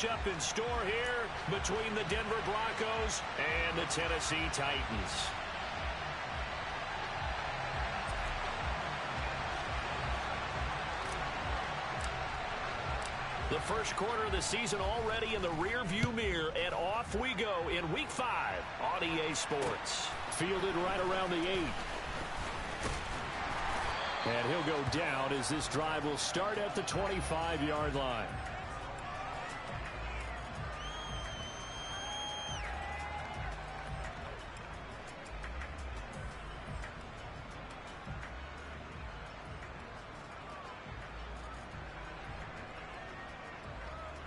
matchup in store here between the Denver Broncos and the Tennessee Titans. The first quarter of the season already in the rearview mirror, and off we go in Week 5 on EA Sports. Fielded right around the 8. And he'll go down as this drive will start at the 25-yard line.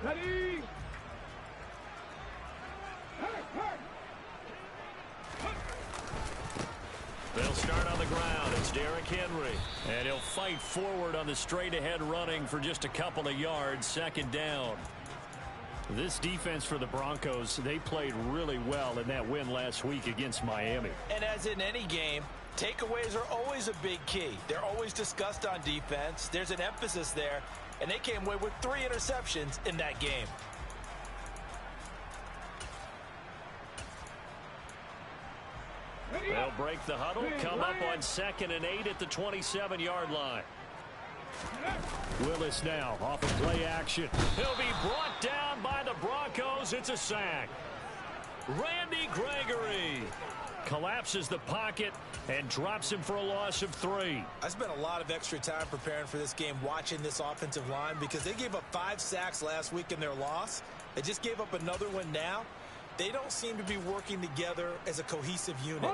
Ready? They'll start on the ground. It's Derrick Henry. And he'll fight forward on the straight-ahead running for just a couple of yards. Second down. This defense for the Broncos, they played really well in that win last week against Miami. And as in any game, takeaways are always a big key. They're always discussed on defense. There's an emphasis there. And they came away with 3 interceptions in that game. They'll break the huddle, come up on 2nd and 8 at the 27-yard line. Willis now off of play action. He'll be brought down by the Broncos. It's a sack. Randy Gregory collapses the pocket and drops him for a loss of 3. I spent a lot of extra time preparing for this game, watching this offensive line, because they gave up 5 sacks last week in their loss. They just gave up another one now. They don't seem to be working together as a cohesive unit.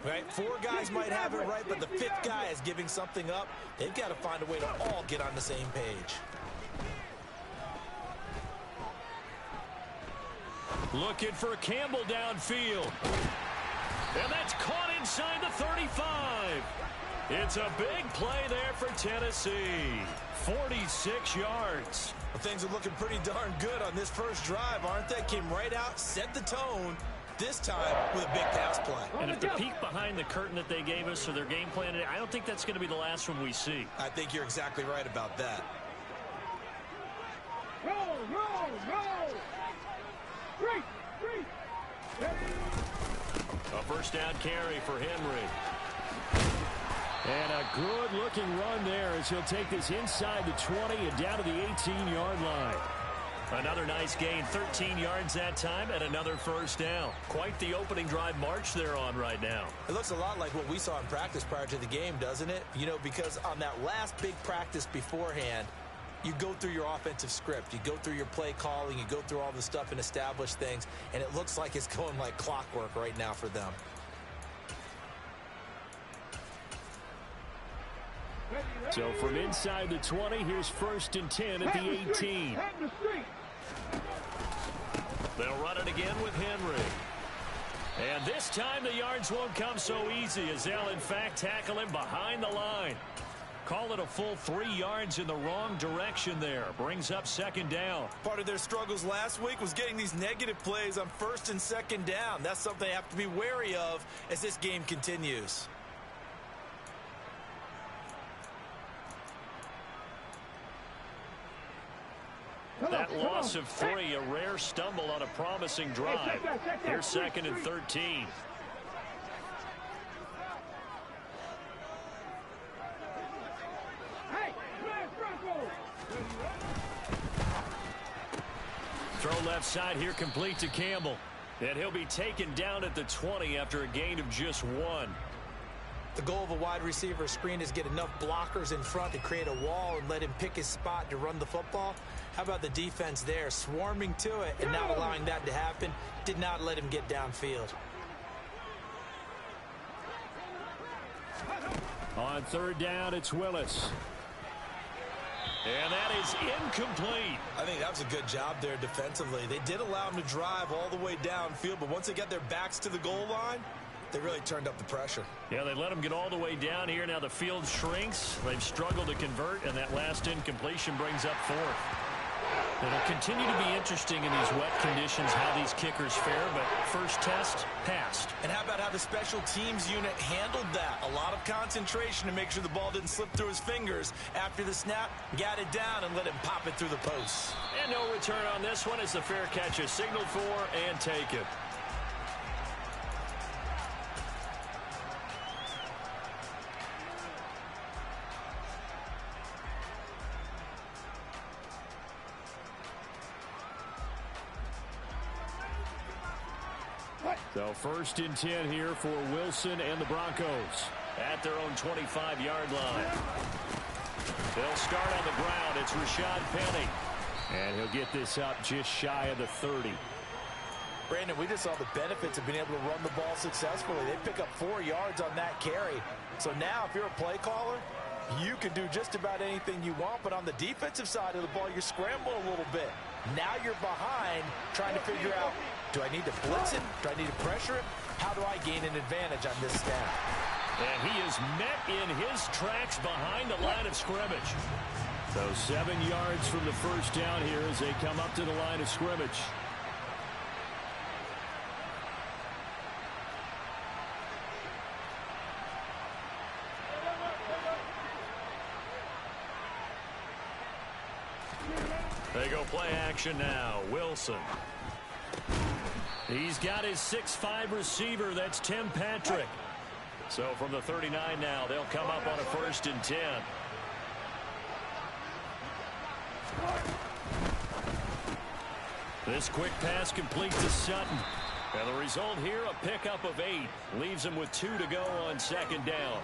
Right? 4 guys might have it right, but the 5th guy is giving something up. They've got to find a way to all get on the same page. Looking for Campbell downfield. And that's caught inside the 35. It's a big play there for Tennessee. 46 yards. Well, things are looking pretty darn good on this first drive, aren't they? Came right out, set the tone, this time with a big pass play. And if the peek behind the curtain that they gave us for their game plan, I don't think that's going to be the last one we see. I think you're exactly right about that. Roll. 3. A first down carry for Henry. And a good-looking run there as he'll take this inside the 20 and down to the 18-yard line. Another nice gain, 13 yards that time, and another first down. Quite the opening drive march they're on right now. It looks a lot like what we saw in practice prior to the game, doesn't it? You know, because on that last big practice beforehand, you go through your offensive script. You go through your play calling. You go through all the stuff and establish things, and it looks like it's going like clockwork right now for them. So from inside the 20, here's 1st and 10 at the 18. They'll run it again with Henry. And this time the yards won't come so easy as they'll, in fact, tackle him behind the line. Call it a full 3 yards in the wrong direction there. Brings up 2nd down. Part of their struggles last week was getting these negative plays on 1st and 2nd down. That's something they have to be wary of as this game continues. That loss of 3, a rare stumble on a promising drive. Here's 2nd and 13. Throw left side here, complete to Campbell. And he'll be taken down at the 20 after a gain of just 1. The goal of a wide receiver screen is get enough blockers in front to create a wall and let him pick his spot to run the football. How about the defense there, swarming to it and not allowing that to happen? Did not let him get downfield. On 3rd down, it's Willis. And that is incomplete. I think that was a good job there defensively. They did allow him to drive all the way downfield, but once they got their backs to the goal line, they really turned up the pressure. Yeah, they let him get all the way down here. Now the field shrinks. They've struggled to convert, and that last incompletion brings up 4th. It'll continue to be interesting in these wet conditions how these kickers fare, but first test, passed. And how about how the special teams unit handled that? A lot of concentration to make sure the ball didn't slip through his fingers. After the snap, got it down and let him pop it through the post. And no return on this one as the fair catch is signaled for and taken. So first and 10 here for Wilson and the Broncos at their own 25-yard line. They'll start on the ground. It's Rashad Penny. And he'll get this up just shy of the 30. Brandon, we just saw the benefits of being able to run the ball successfully. They pick up 4 yards on that carry. So now if you're a play caller, you can do just about anything you want. But on the defensive side of the ball, you're scrambling a little bit. Now you're behind trying to figure out, do I need to blitz him? Do I need to pressure him? How do I gain an advantage on this snap? And he is met in his tracks behind the line of scrimmage. So 7 yards from the first down here as they come up to the line of scrimmage. They go play action now. Wilson. He's got his 6'5" receiver. That's Tim Patrick. So from the 39 now, they'll come up on a first and 10. This quick pass complete to Sutton. And the result here, a pickup of 8. Leaves him with 2 to go on second down.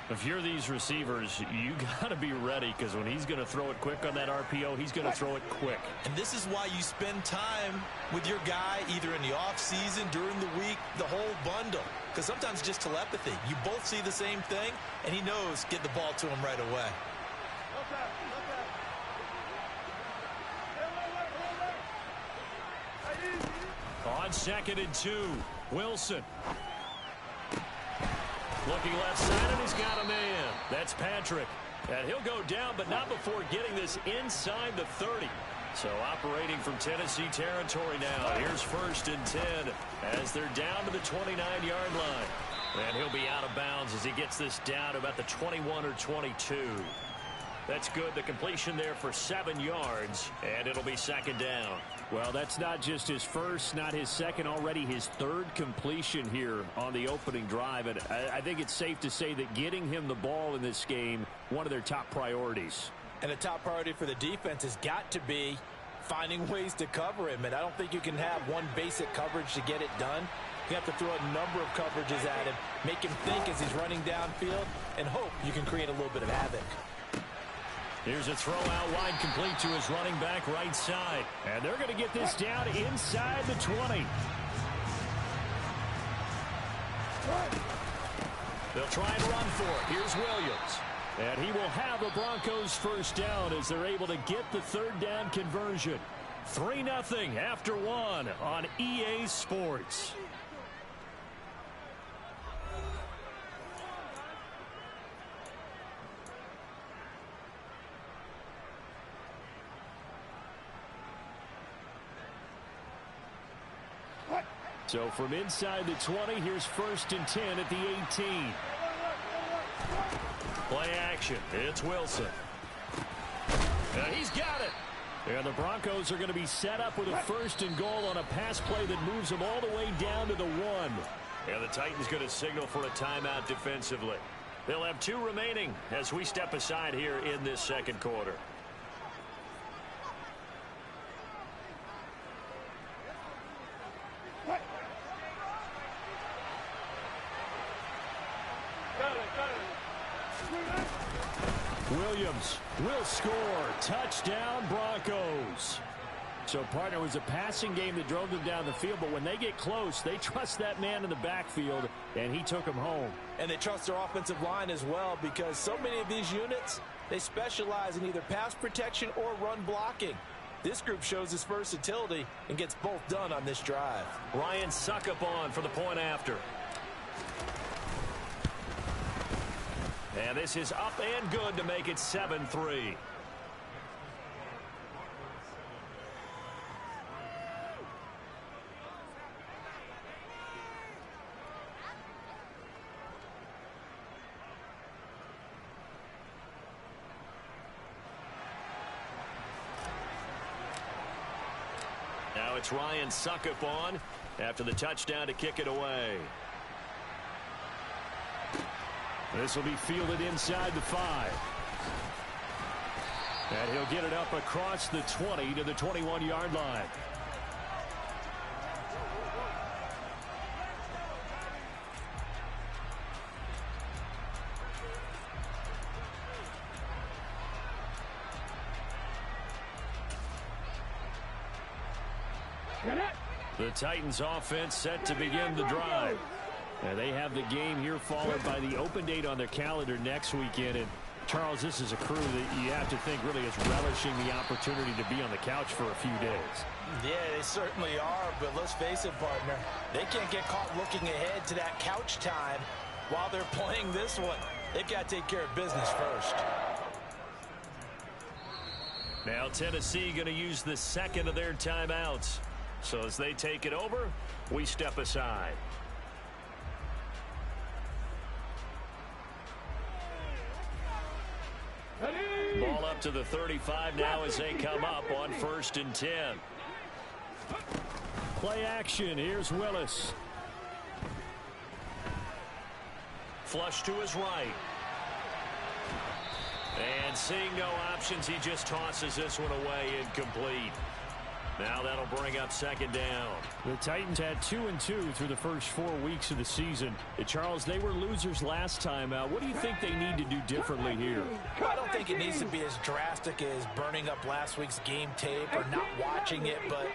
If you're these receivers, you got to be ready because when he's going to throw it quick on that RPO, he's going to throw it quick. And this is why you spend time with your guy either in the offseason, during the week, the whole bundle. Because sometimes just telepathy. You both see the same thing, and he knows get the ball to him right away. On 2nd and 2, Wilson. Looking left side, and he's got a man. That's Patrick. And he'll go down, but not before getting this inside the 30. So operating from Tennessee territory now. Here's first and 10 as they're down to the 29-yard line. And he'll be out of bounds as he gets this down to about the 21 or 22. That's good. The completion there for 7 yards, and it'll be second down. Well, that's not just his first, not his second, already his 3rd completion here on the opening drive. And I think it's safe to say that getting him the ball in this game, one of their top priorities. And the top priority for the defense has got to be finding ways to cover him. And I don't think you can have one basic coverage to get it done. You have to throw a number of coverages at him, make him think as he's running downfield, and hope you can create a little bit of havoc. Here's a throw out wide complete to his running back right side. And they're going to get this down inside the 20. They'll try and run for it. Here's Williams. And he will have the Broncos first down as they're able to get the 3rd down conversion. 3-0 after 1 on EA Sports. So from inside the 20, here's first and 10 at the 18. Play action. It's Wilson. And he's got it. And the Broncos are going to be set up with a 1st and goal on a pass play that moves them all the way down to the 1. And the Titans going to signal for a timeout defensively. They'll have 2 remaining as we step aside here in this second quarter. Williams will score. Touchdown, Broncos. So, partner, it was a passing game that drove them down the field, but when they get close, they trust that man in the backfield, and he took them home. And they trust their offensive line as well because so many of these units, they specialize in either pass protection or run blocking. This group shows its versatility and gets both done on this drive. Ryan Suckup on for the point after. And this is up and good to make it 7-3. Now it's Ryan Suckup on after the touchdown to kick it away. This will be fielded inside the 5. And he'll get it up across the 20 to the 21-yard line. The Titans offense set to begin the drive. And they have the game here followed by the open date on their calendar next weekend. And Charles, this is a crew that you have to think really is relishing the opportunity to be on the couch for a few days. Yeah, they certainly are, but let's face it, partner. They can't get caught looking ahead to that couch time while they're playing this one. They've got to take care of business first. Now Tennessee going to use the second of their timeouts. So as they take it over, we step aside. Ball up to the 35 now as they come up on 1st and 10. Play action. Here's Willis. Flush to his right. And seeing no options, he just tosses this one away, incomplete. Now that'll bring up 2nd down. The Titans had 2-2 through the first 4 weeks of the season. Charles, they were losers last time out. What do you think they need to do differently here? I don't think it needs to be as drastic as burning up last week's game tape or not watching it, but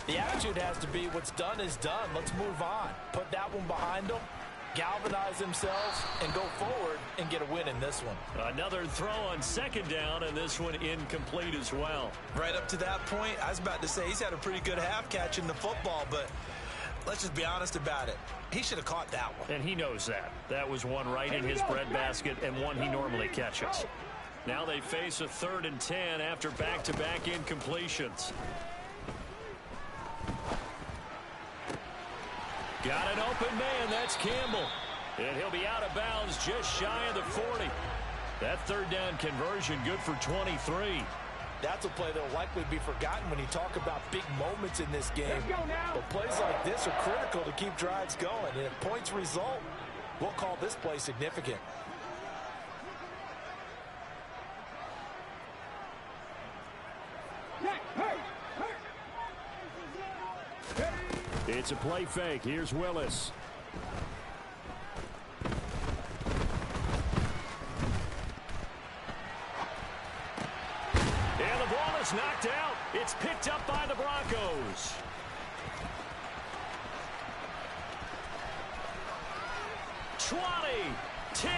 the attitude has to be what's done is done. Let's move on. Put that one behind them, galvanize themselves, and go forward and get a win in this one. Another throw on 2nd down, and this one incomplete as well. Right up to that point, I was about to say he's had a pretty good half catching the football, but let's just be honest about it. He should have caught that one. And he knows that. That was one right in his breadbasket and one he normally catches. Now they face a 3rd and 10 after back-to-back incompletions. Got an open man. That's Campbell. And he'll be out of bounds just shy of the 40. That 3rd down conversion good for 23. That's a play that will likely be forgotten when you talk about big moments in this game. But plays like this are critical to keep drives going. And if points result, we'll call this play significant. It's a play fake. Here's Willis. And the ball is knocked out. It's picked up by the Broncos. (20, 10,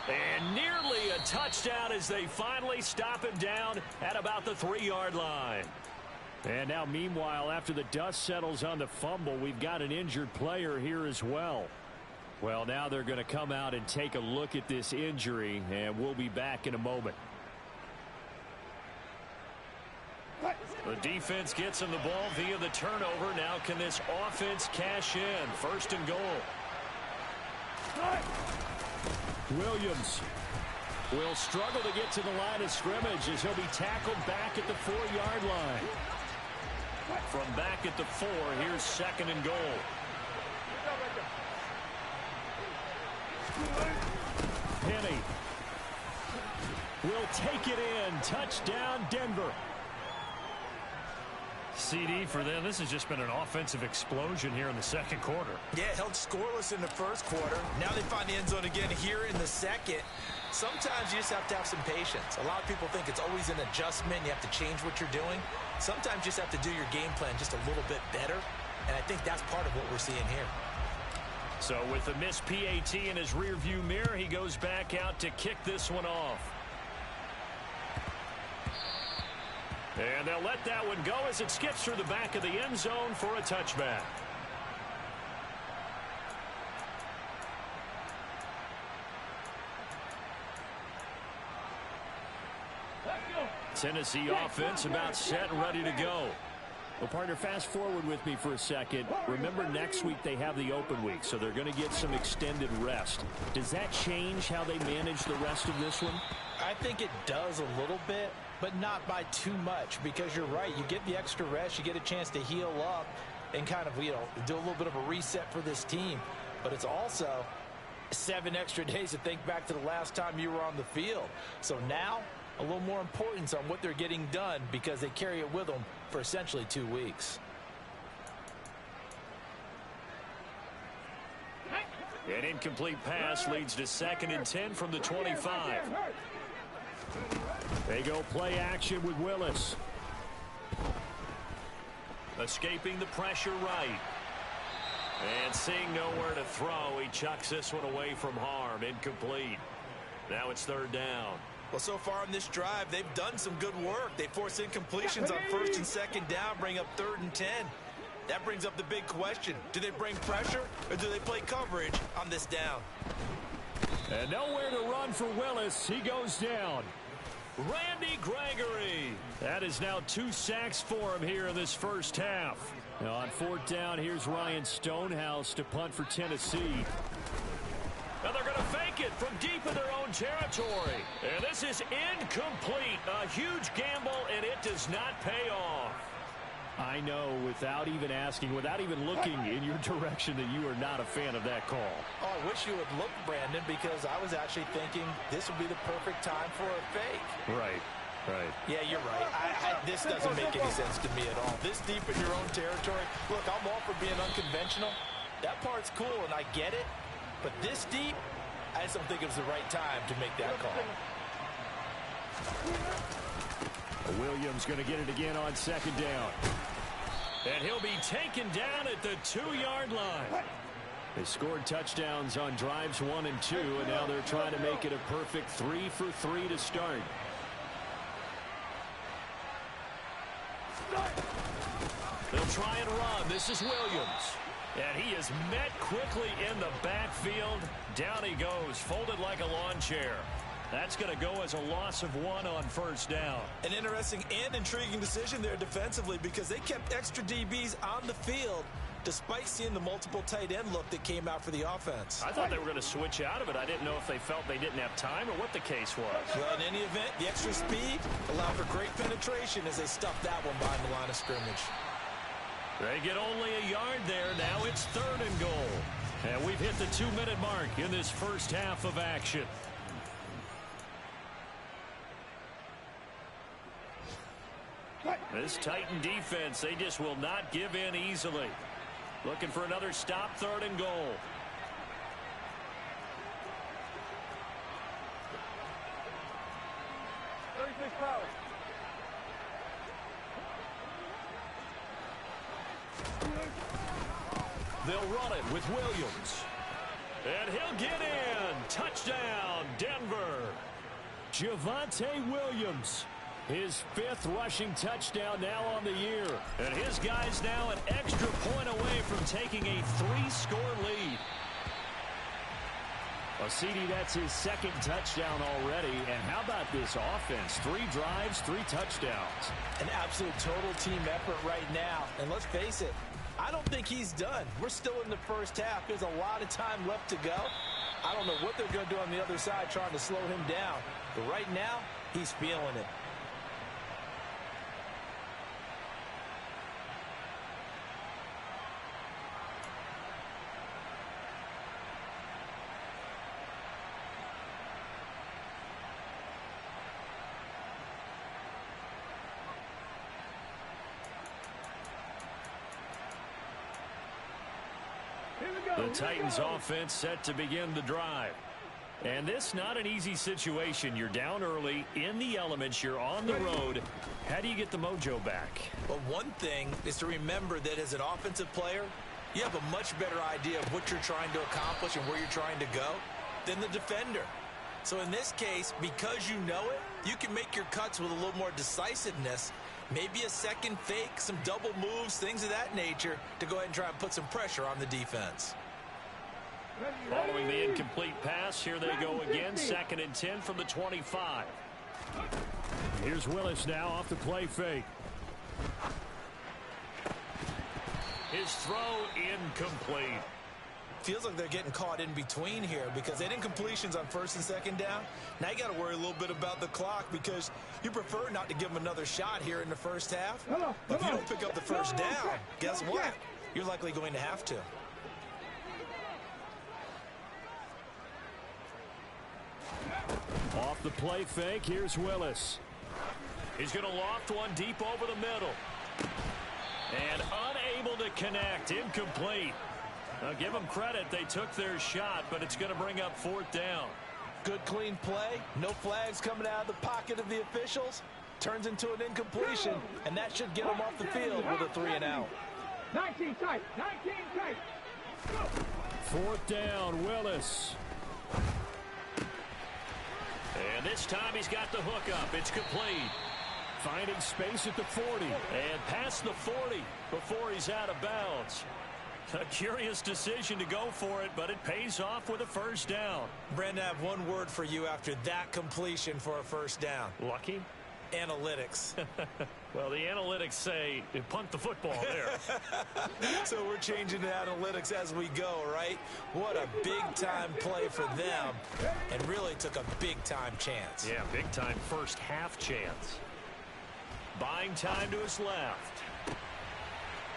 and nearly a touchdown as they finally stop him down at about the 3-yard line. And now, meanwhile, after the dust settles on the fumble, we've got an injured player here as well. Well, now they're going to come out and take a look at this injury, and we'll be back in a moment. The defense gets him the ball via the turnover. Now can this offense cash in? 1st and goal. Williams will struggle to get to the line of scrimmage as he'll be tackled back at the 4-yard line. From back at the 4, here's 2nd and goal. Penny will take it in. Touchdown, Denver. CD for them. This has just been an offensive explosion here in the 2nd quarter. Yeah, held scoreless in the 1st quarter. Now they find the end zone again here in the 2nd. Sometimes you just have to have some patience. A lot of people think it's always an adjustment. You have to change what you're doing. Sometimes you just have to do your game plan just a little bit better. And I think that's part of what we're seeing here. So with the missed PAT in his rearview mirror, he goes back out to kick this one off. And they'll let that one go as it skips through the back of the end zone for a touchback. Tennessee offense about set and ready to go. Well, partner, fast forward with me for a second. Remember, next week they have the open week, so they're going to get some extended rest. Does that change how they manage the rest of this one? I think it does a little bit. but not by too much, because you're right. You get the extra rest. You get a chance to heal up and kind of, do a little bit of a reset for this team. But it's also 7 extra days to think back to the last time you were on the field. So now a little more importance on what they're getting done, because they carry it with them for essentially 2 weeks. An incomplete pass leads to 2nd and 10 from the 25. They go play action with Willis. Escaping the pressure right. And seeing nowhere to throw, he chucks this one away from harm. Incomplete. Now it's 3rd down. Well, so far in this drive, they've done some good work. They force incompletions on 1st and 2nd down, bring up 3rd and 10. That brings up the big question. Do they bring pressure, or do they play coverage on this down? And nowhere to run for Willis. He goes down. Randy Gregory. That is now 2 sacks for him here in this first half. Now on 4th down, here's Ryan Stonehouse to punt for Tennessee. Now they're going to fake it from deep in their own territory. And this is incomplete. A huge gamble, and it does not pay off. I know, without even asking, without even looking in your direction, that you are not a fan of that call. Oh, I wish you would look, Brandon, because I was actually thinking this would be the perfect time for a fake. Right. Yeah, you're right. This doesn't make any sense to me at all. This deep in your own territory. Look, I'm all for being unconventional. That part's cool, and I get it. But this deep, I just don't think it was the right time to make that call. Williams going to get it again on 2nd down. And he'll be taken down at the 2-yard line. They scored touchdowns on drives 1 and 2, and now they're trying to make it a perfect 3 for 3 to start. They'll try and run. This is Williams. And he is met quickly in the backfield. Down he goes, folded like a lawn chair. That's going to go as a loss of 1 on 1st down. An interesting and intriguing decision there defensively, because they kept extra DBs on the field despite seeing the multiple tight end look that came out for the offense. I thought they were going to switch out of it. I didn't know if they felt they didn't have time or what the case was. Well, in any event, the extra speed allowed for great penetration as they stuffed that one behind the line of scrimmage. They get only a yard there. Now it's 3rd and goal. And we've hit the 2-minute mark in this first half of action. This Titan defense, they just will not give in easily. Looking for another stop, 3rd and goal. They'll run it with Williams. And he'll get in. Touchdown, Denver. Javonte Williams. His 5th rushing touchdown now on the year. And his guys now an extra point away from taking a 3-score lead. Well, CD, that's his 2nd touchdown already. And how about this offense? 3 drives, 3 touchdowns. An absolute total team effort right now. And let's face it, I don't think he's done. We're still in the first half. There's a lot of time left to go. I don't know what they're going to do on the other side trying to slow him down. But right now, he's feeling it. The Titans offense set to begin the drive. And this not an easy situation. You're down early, in the elements, you're on the road. How do you get the mojo back? Well, one thing is to remember that as an offensive player, you have a much better idea of what you're trying to accomplish and where you're trying to go than the defender. So in this case, because you know it, you can make your cuts with a little more decisiveness. Maybe a second fake, some double moves, things of that nature to go ahead and try and put some pressure on the defense. Following the incomplete pass, here they go again. 2nd and 10 from the 25. Here's Willis now off the play fake. His throw incomplete. feels like they're getting caught in between here because they didn't completions on first and second down. Now you got to worry a little bit about the clock because you prefer not to give them another shot here in the first half. But if you don't pick up the first down, guess what? You're likely going to have to. Off the play fake, here's Willis. He's going to loft one deep over the middle. And unable to connect, incomplete. Now give them credit, they took their shot, but it's going to bring up fourth down. Good clean play, no flags coming out of the pocket of the officials. Turns into an incompletion, and that should get them off the field with a 3 and out. 19 tight, 19 tight. Fourth down, Willis. And this time he's got the hook up. It's complete. Finding space at the 40. And past the 40 before he's out of bounds. A curious decision to go for it, but it pays off with a first down. Brandon, I have one word for you after that completion for a first down. Lucky? Analytics. Well, the analytics say punt the football there. So we're changing the analytics as we go, right? What a big-time play for them, and really took a big-time chance. Yeah, big-time first half chance. Buying time to his left.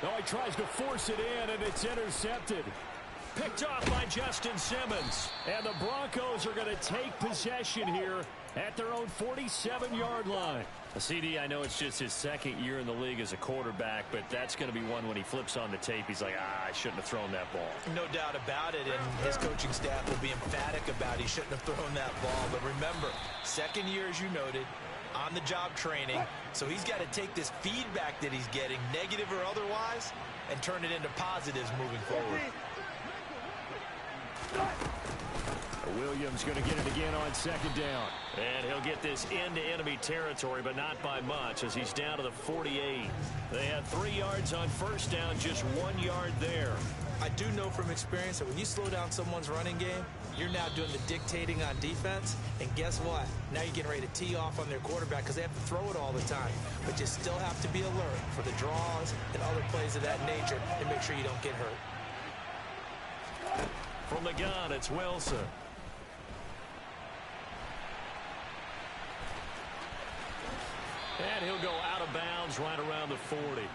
No, he tries to force it in, and it's intercepted. Picked off by Justin Simmons. And the Broncos are going to take possession here at their own 47-yard line. CD, I know it's just his second year in the league as a quarterback, but that's going to be one when he flips on the tape. He's like, I shouldn't have thrown that ball. No doubt about it, and his coaching staff will be emphatic about he shouldn't have thrown that ball. But remember, second year, as you noted, on-the-job training, so he's got to take this feedback that he's getting, negative or otherwise, and turn it into positives moving forward. Williams going to get it again on second down. And he'll get this into enemy territory, but not by much as he's down to the 48. They had 3 yards on first down, just 1 yard there. I do know from experience that when you slow down someone's running game, you're now doing the dictating on defense. And guess what? Now you're getting ready to tee off on their quarterback because they have to throw it all the time. But you still have to be alert for the draws and other plays of that nature and make sure you don't get hurt. From the gun, it's Wilson. And he'll go out of bounds right around the 40.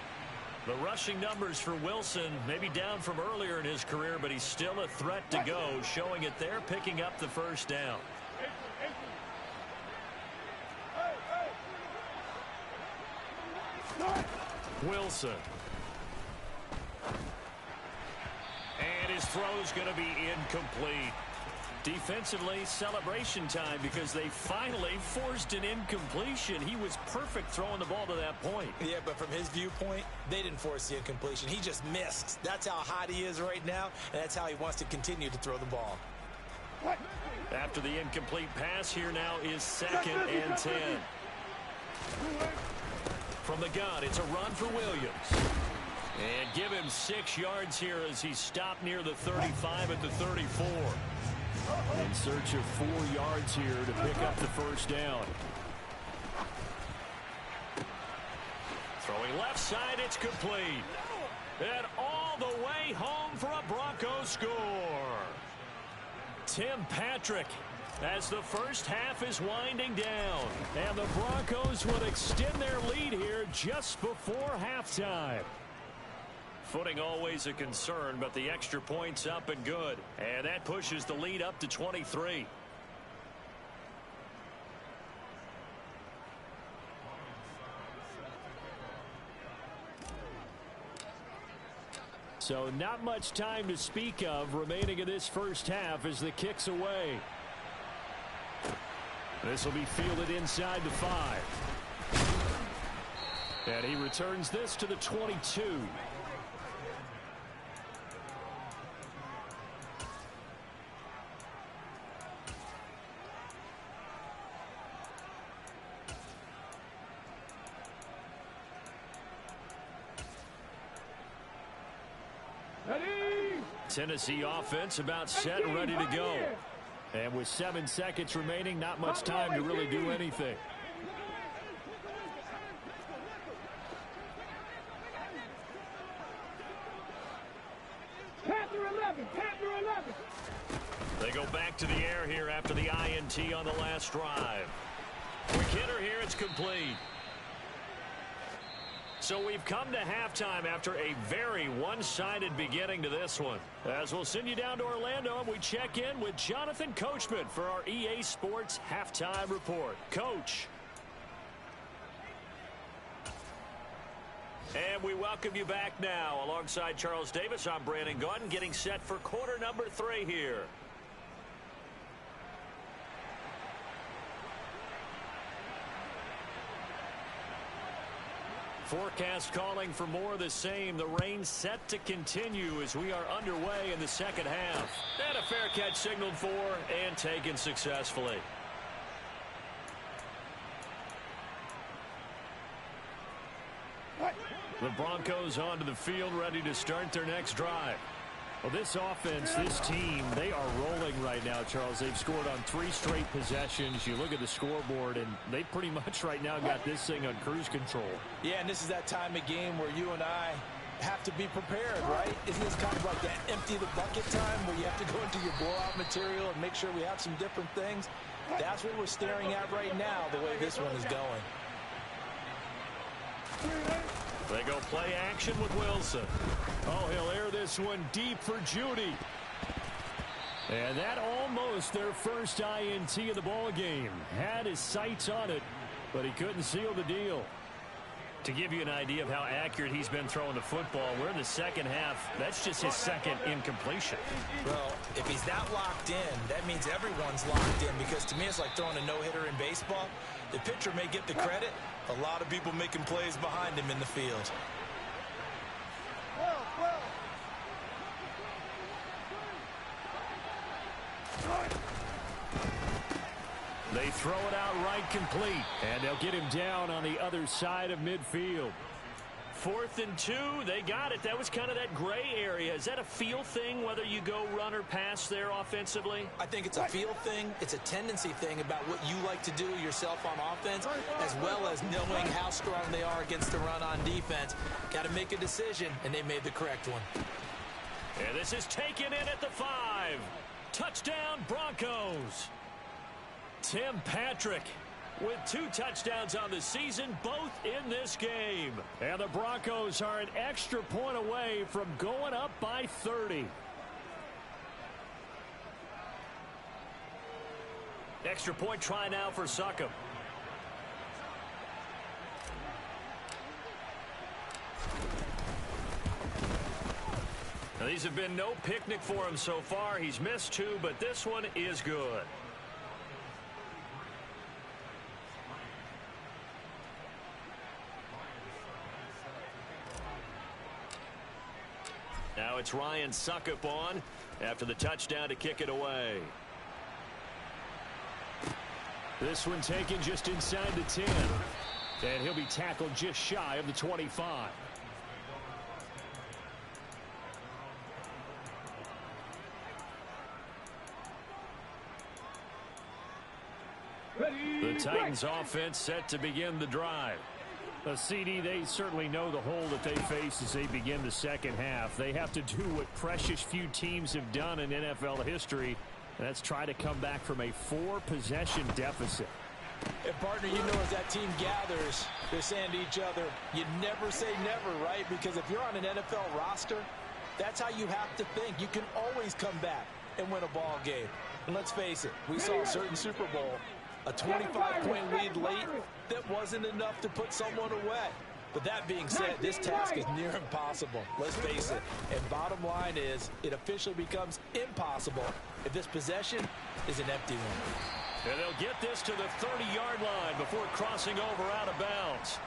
The rushing numbers for Wilson maybe down from earlier in his career, but he's still a threat to go, showing it there, picking up the first down. Wilson. And his throw's going to be incomplete. Defensively, celebration time because they finally forced an incompletion. He was perfect throwing the ball to that point. Yeah, but from his viewpoint, they didn't force the incompletion. He just missed. That's how hot he is right now, and that's how he wants to continue to throw the ball. After the incomplete pass, here now is 2nd and 10. From the gun, it's a run for Williams. And give him 6 yards here as he stopped near the 35 at the 34. In search of 4 yards here to pick up the first down. Throwing left side, it's complete. And all the way home for a Broncos score. Tim Patrick, as the first half is winding down. And the Broncos would extend their lead here just before halftime. Footing always a concern, but the extra point's up and good. And that pushes the lead up to 23. So not much time to speak of remaining in this first half as the kick's away. This will be fielded inside the 5. And he returns this to the 22. Tennessee offense about set and ready to go. And with 7 seconds remaining, not much time to really do anything. Panther 11, Panther 11. go back to the air here after the INT on the last drive. Quick hitter here. It's complete. So we've come to halftime after a very one-sided beginning to this one. As we'll send you down to Orlando, and we check in with Jonathan Coachman for our EA Sports Halftime Report. Coach. And we welcome you back now. Alongside Charles Davis, I'm Brandon Gaudin, getting set for quarter number 3 here. Forecast calling for more of the same. The rain set to continue as we are underway in the second half. And a fair catch signaled for and taken successfully. The Broncos onto the field, ready to start their next drive. Well, this offense, this team, they are rolling right now, Charles. They've scored on 3 straight possessions. You look at the scoreboard, and they pretty much right now got this thing on cruise control. Yeah, and this is that time of game where you and I have to be prepared, right? Isn't this kind of like that empty the bucket time where you have to go into your blowout material and make sure we have some different things? That's what we're staring at right now, the way this one is going. They go play action with Wilson. Oh, he'll air this one deep for Judy. And that almost their first INT of the ball game. Had his sights on it, but he couldn't seal the deal. To give you an idea of how accurate he's been throwing the football, we're in the second half. That's just his second incompletion. Well, if he's that locked in, that means everyone's locked in, because to me it's like throwing a no-hitter in baseball. The pitcher may get the credit. A lot of people making plays behind him in the field. They throw it out right complete, and they'll get him down on the other side of midfield. 4th and 2, they got it. That was kind of that gray area. Is that a feel thing, whether you go run or pass there offensively? I think it's a feel thing. It's a tendency thing about what you like to do yourself on offense, as well as knowing how strong they are against the run on defense. Got to make a decision, and they made the correct one. And this is taken in at the 5. Touchdown, Broncos. Tim Patrick with 2 touchdowns on the season, both in this game. And the Broncos are an extra point away from going up by 30. Extra point try now for Succop. Now, these have been no picnic for him so far. He's missed 2, but this one is good. Now it's Ryan Succop on after the touchdown to kick it away. This one taken just inside the 10. And he'll be tackled just shy of the 25. The Titans offense set to begin the drive. A CD, they certainly know the hole that they face as they begin the second half. They have to do what precious few teams have done in NFL history. That's try to come back from a 4-possession deficit. And partner, you know, as that team gathers, they're saying to each other, you never say never, right? Because if you're on an NFL roster, that's how you have to think. You can always come back and win a ball game. And let's face it, we saw a certain Super Bowl, a 25-point lead late that wasn't enough to put someone away. But that being said, this task is near impossible. Let's face it. And bottom line is, it officially becomes impossible if this possession is an empty one. And they'll get this to the 30-yard line before crossing over out of bounds.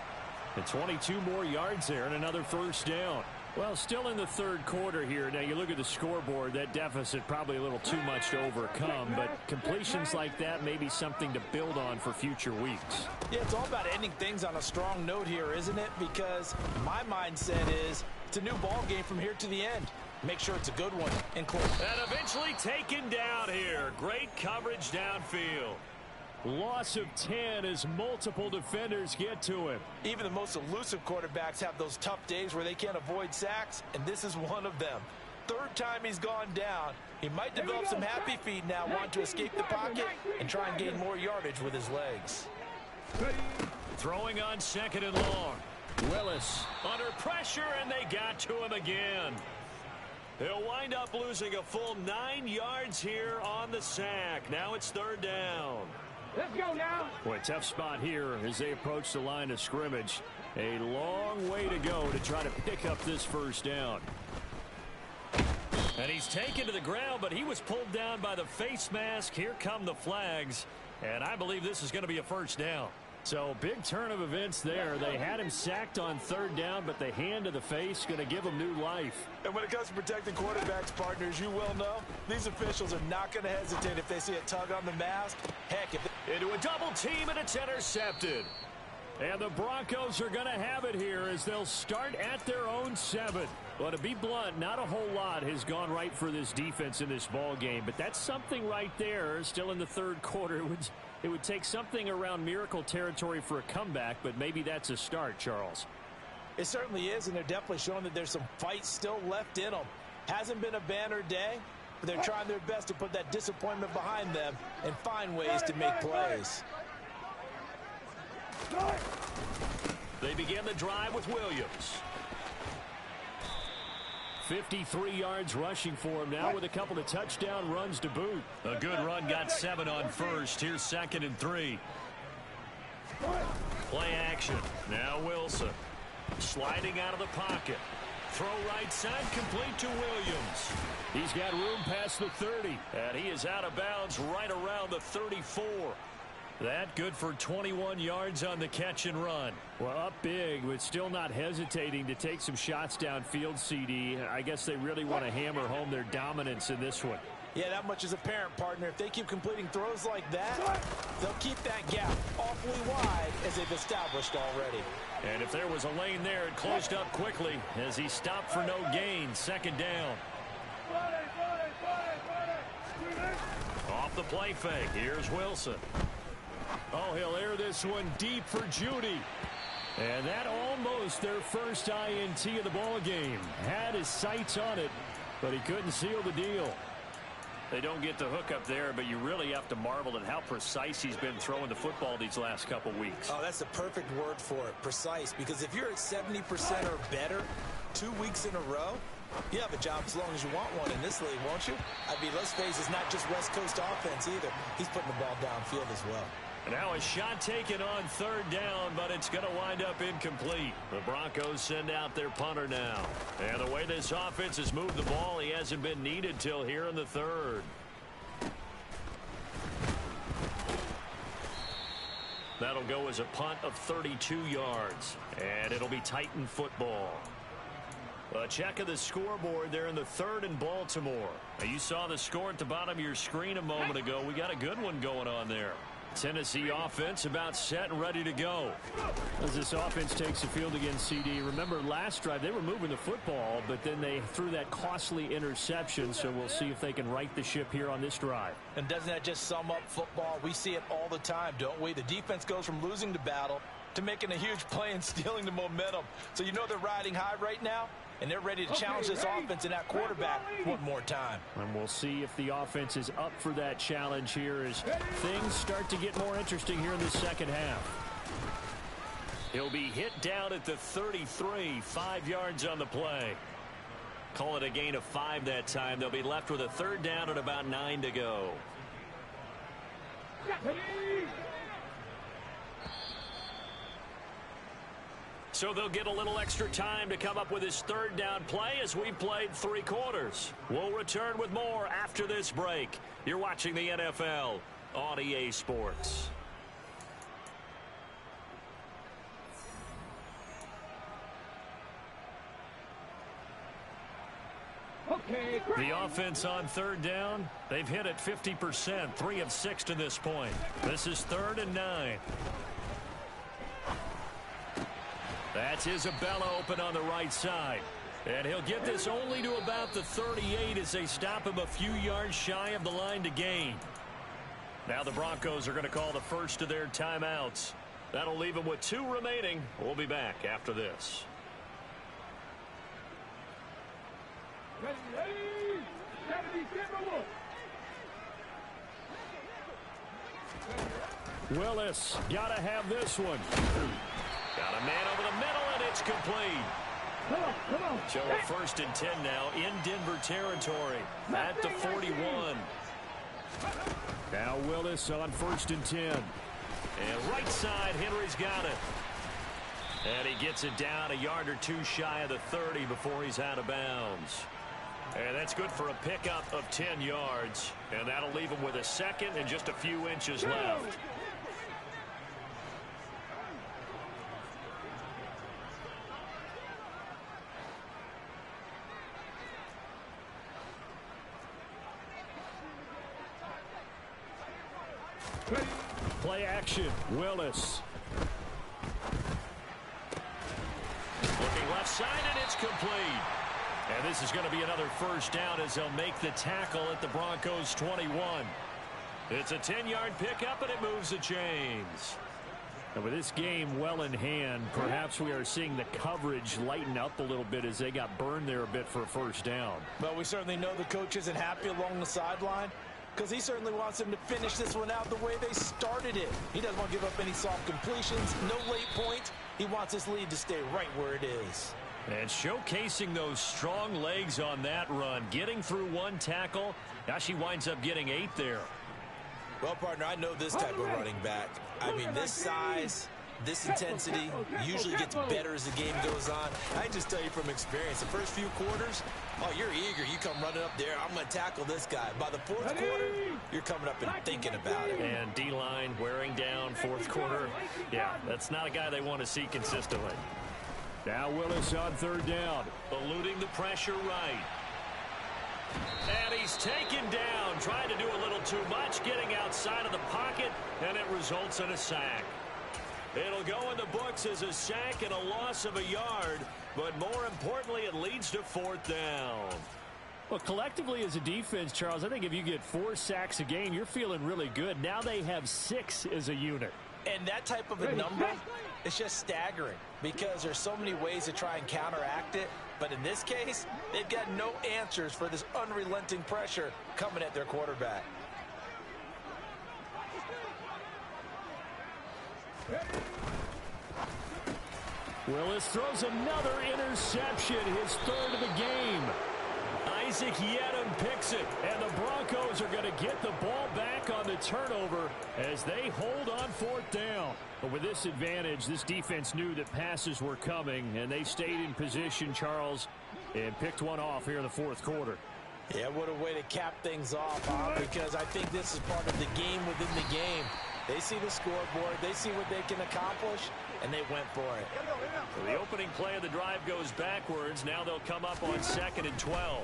And 22 more yards there and another first down. Well, still in the third quarter here. Now, you look at the scoreboard, that deficit probably a little too much to overcome, but completions like that may be something to build on for future weeks. Yeah, it's all about ending things on a strong note here, isn't it? Because my mindset is it's a new ball game from here to the end. Make sure it's a good one and close. And eventually taken down here. Great coverage downfield. Loss of 10 as multiple defenders get to him. Even the most elusive quarterbacks have those tough days where they can't avoid sacks, and this is one of them. third time he's gone down. He might develop some happy feet now, want to escape the pocket and try and gain more yardage with his legs. Throwing on second and long. Willis under pressure, and they got to him again. He'll wind up losing a full 9 yards here on the sack. Now it's third down. Let's go now. Boy, tough spot here as they approach the line of scrimmage. A long way to go to try to pick up this first down. And he's taken to the ground, but he was pulled down by the face mask. Here come the flags, and I believe this is going to be a first down. So big turn of events there. They had him sacked on third down, but the hand to the face going to give him new life. And when it comes to protecting quarterbacks, partners, you well know, these officials are not going to hesitate if they see a tug on the mask. Heck, if into a double team, and it's intercepted. And the Broncos are going to have it here as they'll start at their own 7. Well, to be blunt, not a whole lot has gone right for this defense in this ball game, but that's something right there. Still in the third quarter, it would take something around miracle territory for a comeback, but maybe that's a start, Charles. It certainly is, and they're definitely showing that there's some fight still left in them. Hasn't been a banner day, but they're trying their best to put that disappointment behind them and find ways to make plays. They begin the drive with Williams. 53 yards rushing for him now with a couple of touchdown runs to boot. A good run, got 7 on first. Here's second and 3. Play action. Now Wilson. Sliding out of the pocket. Throw right side, complete to Williams. He's got room past the 30. And he is out of bounds right around the 34. That good for 21 yards on the catch and run. Well, up big, but still not hesitating to take some shots downfield, CD. I guess they really want to hammer home their dominance in this one. Yeah, that much is apparent, partner. If they keep completing throws like that, they'll keep that gap awfully wide as they've established already. And if there was a lane there, it closed up quickly as he stopped for no gain. Second down. Off the play fake. Here's Wilson. Oh, he'll air this one deep for Judy. And that almost their first INT of the ball game. Had his sights on it, but he couldn't seal the deal. They don't get the hook up there, but you really have to marvel at how precise he's been throwing the football these last couple weeks. Oh, that's the perfect word for it, precise. Because if you're at 70% or better 2 weeks in a row, you have a job as long as you want one in this league, won't you? I mean, let's face it, it's not just West Coast offense either. He's putting the ball downfield as well. Now a shot taken on third down, but it's going to wind up incomplete. The Broncos send out their punter now. And the way this offense has moved the ball, he hasn't been needed till here in the third. That'll go as a punt of 32 yards. And it'll be Titan football. A check of the scoreboard there in the third in Baltimore. Now, you saw the score at the bottom of your screen a moment ago. We got a good one going on there. Tennessee offense about set and ready to go. As this offense takes the field against CD, remember last drive they were moving the football, but then they threw that costly interception, so we'll see if they can right the ship here on this drive. And doesn't that just sum up football? We see it all the time, don't we? The defense goes from losing the battle to making a huge play and stealing the momentum. So you know they're riding high right now, and they're ready to challenge this offense and that quarterback one more time. And we'll see if the offense is up for that challenge here as things start to get more interesting here in the second half. He'll be hit down at the 33, 5 yards on the play. Call it a gain of 5 that time. They'll be left with a third down and about 9 to go. So they'll get a little extra time to come up with his third down play as we played 3 quarters. We'll return with more after this break. You're watching the NFL on EA Sports. Okay, the offense on third down, they've hit it 50%, 3 of 6 to this point. This is 3rd and 9. That's Isabella open on the right side. And he'll get this only to about the 38 as they stop him a few yards shy of the line to gain. Now the Broncos are going to call the first of their timeouts. That'll leave them with 2 remaining. We'll be back after this. Ready, 77. Willis, gotta have this one. Got a man over the middle, and it's complete. Come on. So a 1st and 10 now in Denver territory at the 41. Now Willis on 1st and 10. And right side, Henry's got it. And he gets it down a yard or two shy of the 30 before he's out of bounds. And that's good for a pickup of 10 yards. And that'll leave him with a 2nd and just a few inches left. Play action, Willis. Looking left side, and it's complete. And this is going to be another 1st down as they'll make the tackle at the Broncos' 21. It's a 10-yard pickup, and it moves the chains. And with this game well in hand, perhaps we are seeing the coverage lighten up a little bit as they got burned there a bit for a 1st down. Well, we certainly know the coach isn't happy along the sideline, because he certainly wants them to finish this one out the way they started it. He doesn't want to give up any soft completions, no late points. He wants his lead to stay right where it is. And showcasing those strong legs on that run, getting through 1 tackle. Now she winds up getting 8 there. Well, partner, I know this type of running back. I mean, this size, this intensity usually gets better as the game goes on. I just tell you from experience, the first few quarters, oh, you're eager. You come running up there, I'm going to tackle this guy. By the 4th quarter, you're coming up and thinking about it. And D-line wearing down 4th quarter. Yeah, that's not a guy they want to see consistently. Now Willis on 3rd down. Eluding the pressure right. And he's taken down, trying to do a little too much, getting outside of the pocket, and it results in a sack. It'll go in the books as a sack and a loss of a yard, but more importantly, it leads to 4th down. Well, collectively as a defense, Charles, I think if you get 4 sacks a game, you're feeling really good. Now they have 6 as a unit. And that type of a number, it's just staggering because there's so many ways to try and counteract it. But in this case, they've got no answers for this unrelenting pressure coming at their quarterback. Willis throws another interception, his 3rd of the game. Isaac Yedem picks it, and the Broncos are going to get the ball back on the turnover as they hold on 4th down. But with this advantage, this defense knew that passes were coming, and they stayed in position, Charles, and picked one off here in the 4th quarter. Yeah, what a way to cap things off, huh? Because I think this is part of the game within the game. They see the scoreboard, they see what they can accomplish, and they went for it. So the opening play of the drive goes backwards. Now they'll come up on 2nd and 12.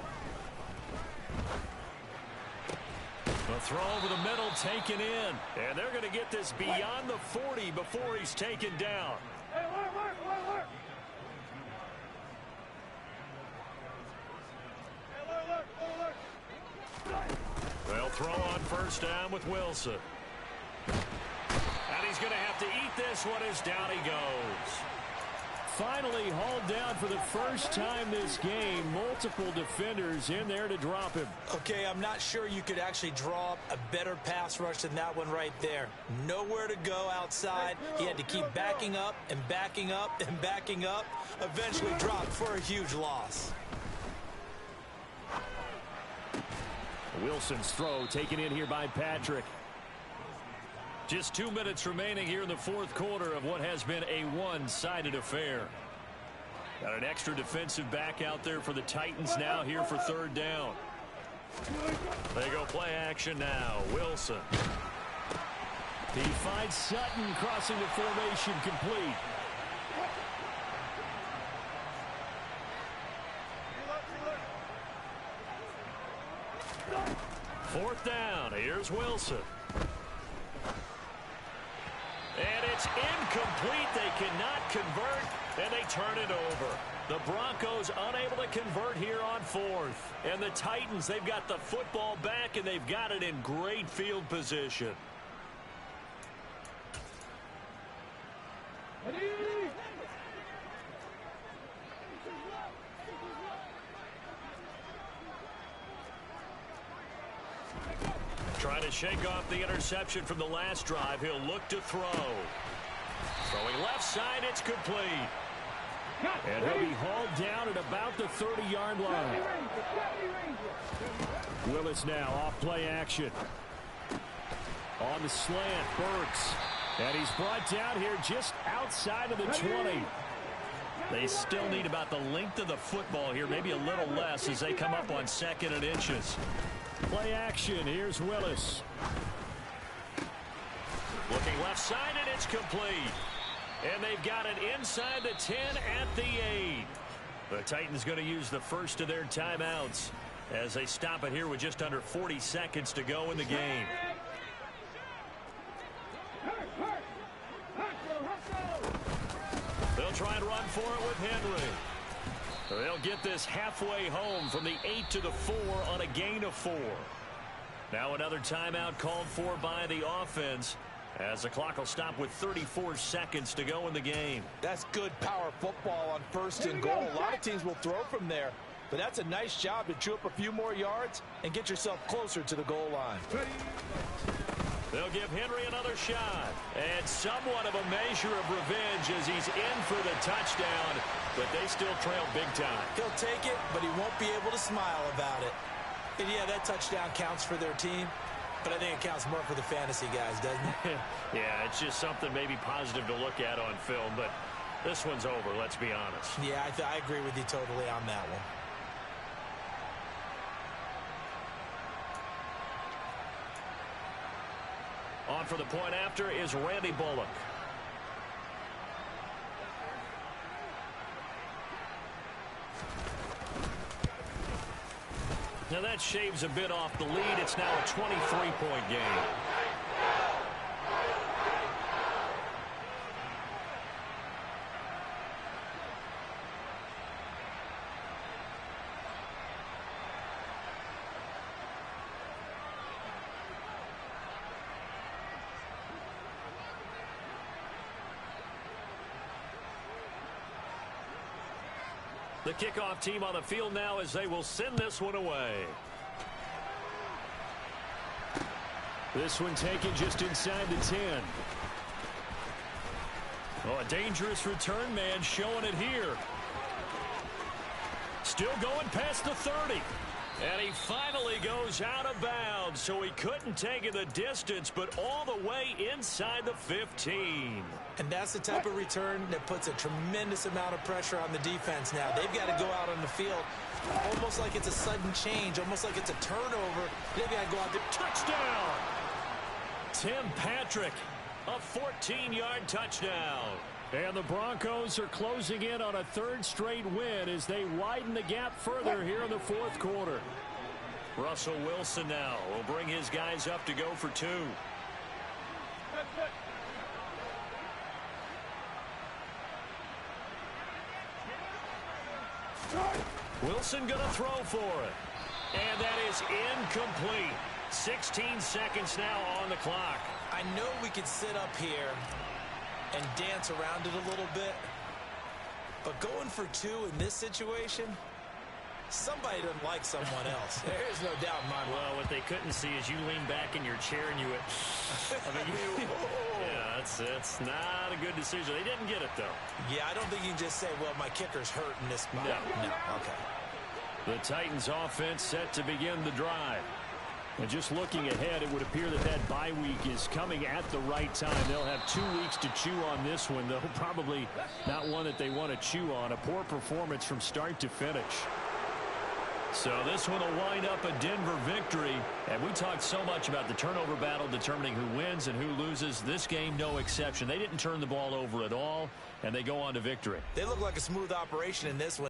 A throw over the middle, taken in. And they're going to get this beyond the 40 before he's taken down. Hey, work. They'll throw on 1st down with Wilson. And he's going to have to eat this one as down he goes. Finally hauled down for the 1st time this game. Multiple defenders in there to drop him. Okay, I'm not sure you could actually draw up a better pass rush than that one right there. Nowhere to go outside. He had to keep backing up and backing up and backing up. Eventually dropped for a huge loss. Wilson's throw taken in here by Patrick. Just 2 minutes remaining here in the 4th quarter of what has been a one-sided affair. Got an extra defensive back out there for the Titans now here for 3rd down. They go play action now. Wilson. He finds Sutton crossing the formation complete. Fourth down. Here's Wilson. And it's incomplete. They cannot convert, and they turn it over. The Broncos unable to convert here on 4th. And the Titans, they've got the football back, and they've got it in great field position. Trying to shake off the interception from the last drive. He'll look to throw. Throwing left side, it's complete. And he'll be hauled down at about the 30-yard line. Willis now off play action. On the slant, Burks. And he's brought down here just outside of the 20. They still need about the length of the football here, maybe a little less as they come up on 2nd and inches. Play action. Here's Willis. Looking left side, and it's complete. And they've got it inside the 10 at the 8. The Titans going to use the first of their timeouts as they stop it here with just under 40 seconds to go in the game. They'll try and run for it with Henry. They'll get this halfway home from the 8 to the 4 on a gain of 4. Now another timeout called for by the offense as the clock will stop with 34 seconds to go in the game. That's good power football on 1st and goal. A lot of teams will throw from there, but that's a nice job to chew up a few more yards and get yourself closer to the goal line. They'll give Henry another shot. And somewhat of a measure of revenge as he's in for the touchdown, but they still trail big time. He'll take it, but he won't be able to smile about it. And yeah, that touchdown counts for their team, but I think it counts more for the fantasy guys, doesn't it? Yeah, it's just something maybe positive to look at on film, but this one's over, let's be honest. Yeah, I agree with you totally on that one. On for the point after is Randy Bullock. Now that shaves a bit off the lead. It's now a 23-point game. The kickoff team on the field now as they will send this one away. This one taken just inside the 10. Oh, a dangerous return man showing it here. Still going past the 30. And he finally goes out of bounds, so he couldn't take it the distance, but all the way inside the 15. And that's the type of return that puts a tremendous amount of pressure on the defense now. They've got to go out on the field almost like it's a sudden change, almost like it's a turnover. They've got to go out there. Touchdown! Tim Patrick, a 14-yard touchdown. And the Broncos are closing in on a 3rd straight win as they widen the gap further here in the 4th quarter. Russell Wilson now will bring his guys up to go for 2. Wilson gonna throw for it. And that is incomplete. 16 seconds now on the clock. I know we could sit up here and dance around it a little bit, but going for 2 in this situation, somebody doesn't like someone else. There's no doubt in my mind. Well, what they couldn't see is you lean back in your chair and you went, yeah, it's not a good decision. They didn't get it, though. Yeah, I don't think you can just say, well, my kicker's hurt in this spot. No, okay. The Titans offense set to begin the drive. And just looking ahead, it would appear that that bye week is coming at the right time. They'll have 2 weeks to chew on this one, though probably not one that they want to chew on. A poor performance from start to finish. So this one will wind up a Denver victory. And we talked so much about the turnover battle determining who wins and who loses. This game, no exception. They didn't turn the ball over at all, and they go on to victory. They look like a smooth operation in this one.